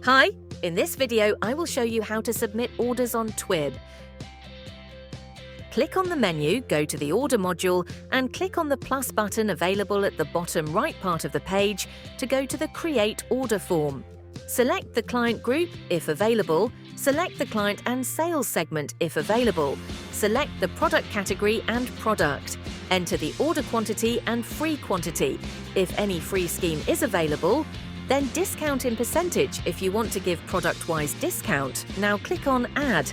Hi! In this video, I will show you how to submit orders on Twib. Click on the menu, go to the Order module, and click on the plus button available at the bottom right part of the page to go to the Create Order form. Select the client group, if available, select the client and sales segment, if available, select the product category and product, enter the order quantity and free quantity, if any free scheme is available, then discount in percentage if you want to give product-wise discount. Now click on Add.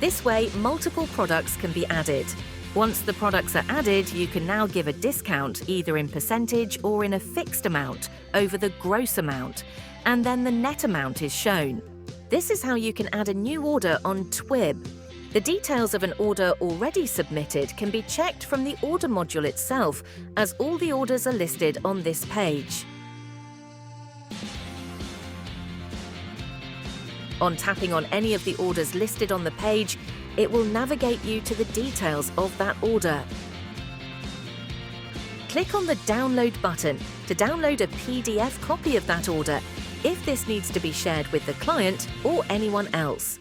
This way, multiple products can be added. Once the products are added, you can now give a discount either in percentage or in a fixed amount over the gross amount, and then the net amount is shown. This is how you can add a new order on Twib. The details of an order already submitted can be checked from the Order module itself, as all the orders are listed on this page. On tapping on any of the orders listed on the page, it will navigate you to the details of that order. Click on the Download button to download a PDF copy of that order, if this needs to be shared with the client or anyone else.